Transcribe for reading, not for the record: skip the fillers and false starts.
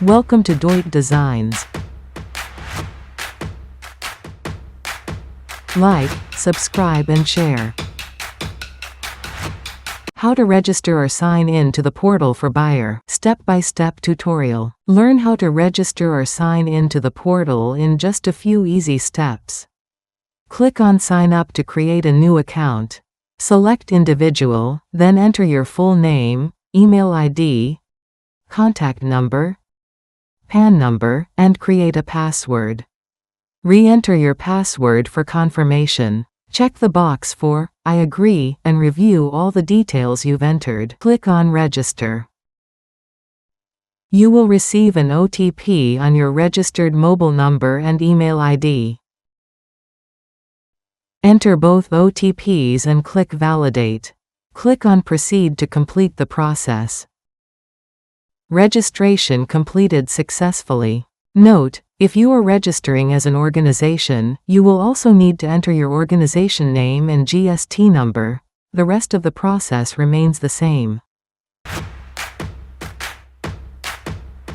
Welcome to Doit Designs. Like, subscribe and share. How to register or sign in to the portal for buyer. Step-by-step tutorial. Learn how to register or sign in to the portal in just a few easy steps. Click on Sign Up to create a new account. Select Individual, then enter your full name, email ID, contact number, PAN number, and create a password. Re-enter your password for confirmation. Check the box for I agree and review all the details you've entered. Click on Register. You will receive an OTP on your registered mobile number and email ID. Enter both OTPs and click Validate. Click on Proceed to complete the process. Registration completed successfully. Note, if you are registering as an organization, you will also need to enter your organization name and GST number. The rest of the process remains the same.